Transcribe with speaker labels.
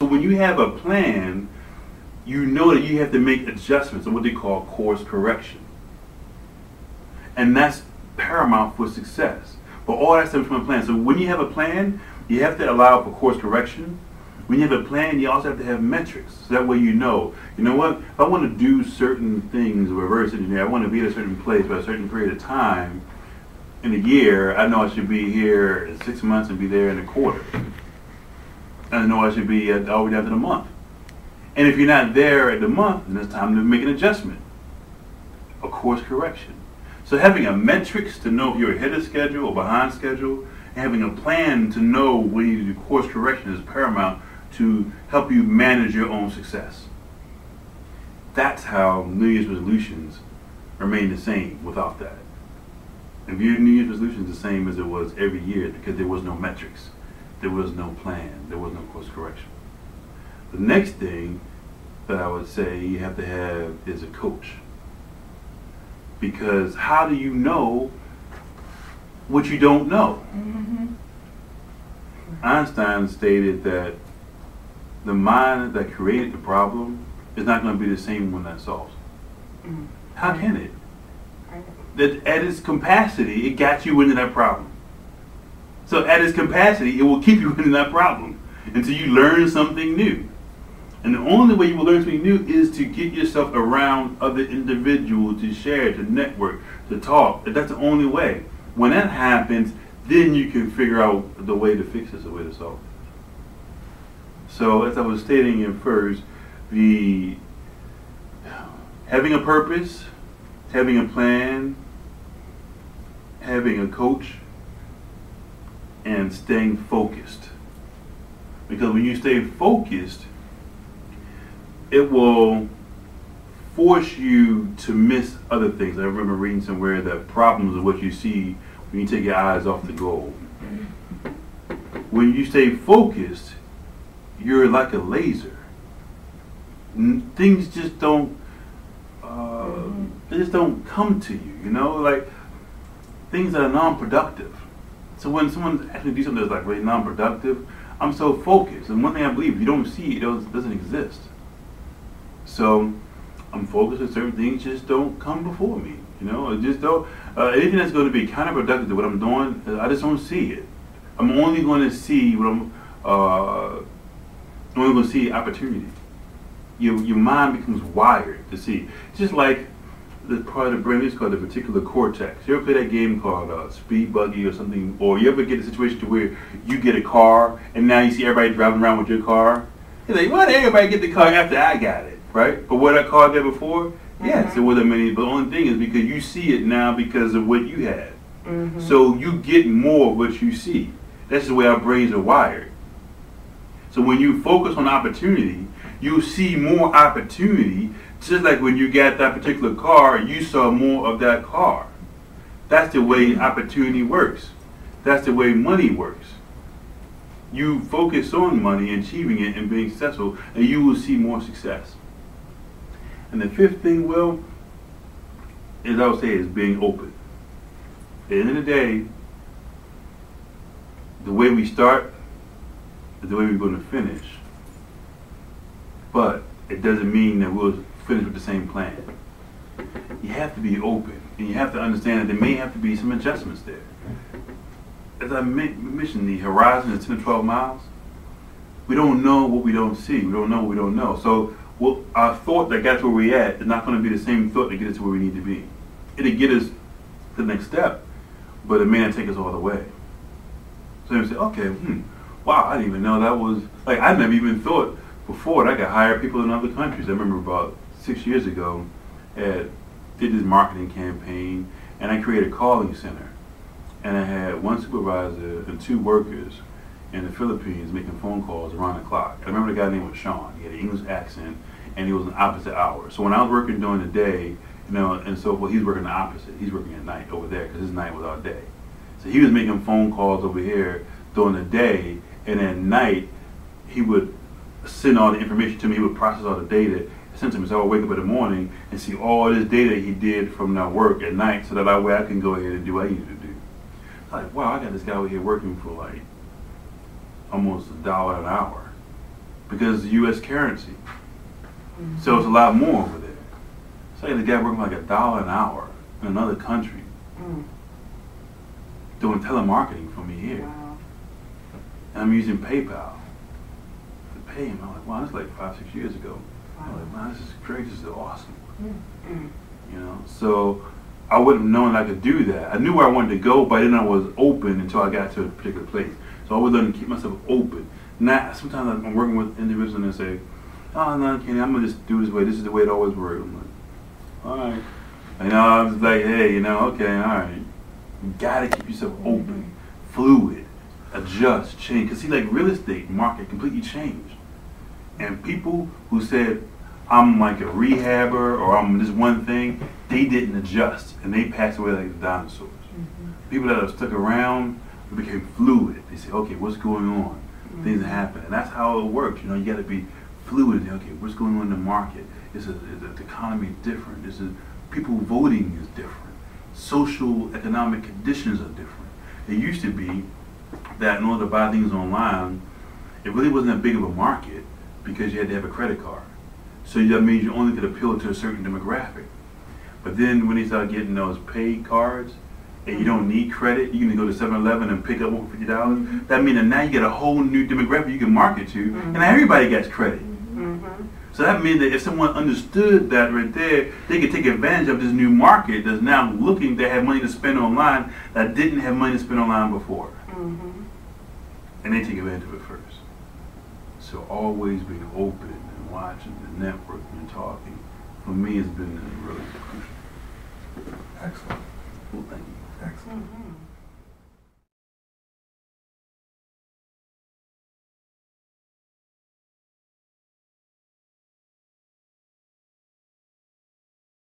Speaker 1: when you have a plan, you know that you have to make adjustments and what they call course correction. And that's paramount for success. But all that stems from a plan. So when you have a plan, you have to allow for course correction. When you have a plan, you also have to have metrics. So that way you know what, if I want to do certain things, reverse engineer, I want to be at a certain place for a certain period of time in a year, I know I should be here in 6 months and be there in a quarter. And I know I should be all the way down to the month. And if you're not there at the month, then it's time to make an adjustment, a course correction. So having a metrics to know if you're ahead of schedule or behind schedule, and having a plan to know when you do course correction is paramount to help you manage your own success. That's how New Year's resolutions remain the same without that. If your New Year's resolution is the same as it was every year, because there was no metrics, there was no plan, there was no course correction. The next thing that I would say you have to have is a coach. Because how do you know what you don't know? Mm-hmm. Einstein stated that the mind that created the problem is not going to be the same one that solves it. Mm-hmm. How can it? That at its capacity, it got you into that problem. So at its capacity, it will keep you in that problem until you learn something new. And the only way you will learn something new is to get yourself around other individuals, to share, to network, to talk. That's the only way. When that happens, then you can figure out the way to fix this, the way to solve it. So as I was stating at first, having a purpose, having a plan, having a coach, and staying focused. Because when you stay focused, it will force you to miss other things. I remember reading somewhere that problems are what you see when you take your eyes off the goal. When you stay focused, you're like a laser. Things just don't they just don't come to you, like things that are non-productive. So when someone actually does something that's like really non-productive, I'm so focused. And one thing I believe, if you don't see it, it doesn't exist. So I'm focused on certain things just don't come before me. It just don't. Anything that's going to be counterproductive to what I'm doing, I just don't see it. I'm only going to see what I'm only going to see opportunity. Your mind becomes wired to see. It's just like the part of the brain is called the reticular cortex. You ever play that game called Speed Buggy or something? Or you ever get a situation to where you get a car and now you see everybody driving around with your car? You're like, why did everybody get the car after I got it, right? But was that car there before? Yes, it wasn't many. But the only thing is because you see it now because of what you had. Mm-hmm. So you get more of what you see. That's the way our brains are wired. So when you focus on opportunity, you see more opportunity. Just like when you got that particular car, you saw more of that car. That's the way opportunity works. That's the way money works. You focus on money, achieving it, and being successful, and you will see more success. And the fifth thing, Will, is I would say is being open. At the end of the day, the way we start is the way we're going to finish. But it doesn't mean that we'll finish with the same plan. You have to be open, and you have to understand that there may have to be some adjustments there. As I mentioned, the horizon is 10 to 12 miles. We don't know what we don't see. We don't know what we don't know. So our thought that got to where we're at is not going to be the same thought that gets us to where we need to be. It'll get us to the next step, but it may not take us all the way. So you say, okay, wow, I didn't even know that was, like, I never even thought before that I could hire people in other countries. I remember about 6 years ago, did this marketing campaign, and I created a calling center. And I had one supervisor and 2 workers in the Philippines making phone calls around the clock. I remember the guy named was Sean. He had an English accent, and he was in opposite hours. So when I was working during the day, and so he's working the opposite. He's working at night over there because his night was our day. So he was making phone calls over here during the day, and at night he would send all the information to me. He would process all the data, send to me. So I would wake up in the morning and see all this data he did from that work at night, so that way I can go ahead and do what I needed to do. Like, wow, I got this guy over here working for like almost $1 an hour. because the U.S. currency. So it's a lot more over there. So the guy working like $1 an hour in another country doing telemarketing for me here.
Speaker 2: Wow.
Speaker 1: And I'm using PayPal to pay him. I'm like, wow, this is like 5-6 years ago.
Speaker 2: Wow.
Speaker 1: I'm like, wow, this is great, this is awesome.
Speaker 2: Mm.
Speaker 1: You know, so I wouldn't have known I could do that. I knew where I wanted to go, but I didn't know I was open until I got to a particular place. So I always learned to keep myself open. Now, sometimes I'm working with individuals and they say, oh, no, Kenny, I'm going to just do this way. This is the way it always works. I'm like, all right. You know, I was like, hey, you know, okay, all right. You got to keep yourself open, fluid, adjust, change. Because see, like real estate market completely changed. And people who said, I'm like a rehabber or I'm this one thing, they didn't adjust. And they passed away like the dinosaurs. People that have stuck around became fluid. They say, okay, what's going on? Things happen. And that's how it works. You know, you got to be fluid. Okay, what's going on in the market? Is the economy different? People voting is different. Social economic conditions are different. It used to be that in order to buy things online, it really wasn't that big of a market because you had to have a credit card. So that means you only could appeal to a certain demographic. But then when they started getting those paid cards, and you don't need credit, you can go to 7-Eleven and pick up one for $50. That means that now you get a whole new demographic you can market to, and everybody gets credit. So that means that if someone understood that right there, they could take advantage of this new market that's now looking to have money to spend online that didn't have money to spend online before. And they take advantage of it first. So always being open and watching and networking and talking, for me, has been really crucial.
Speaker 3: Excellent.
Speaker 1: Well, thank you.
Speaker 3: Excellent.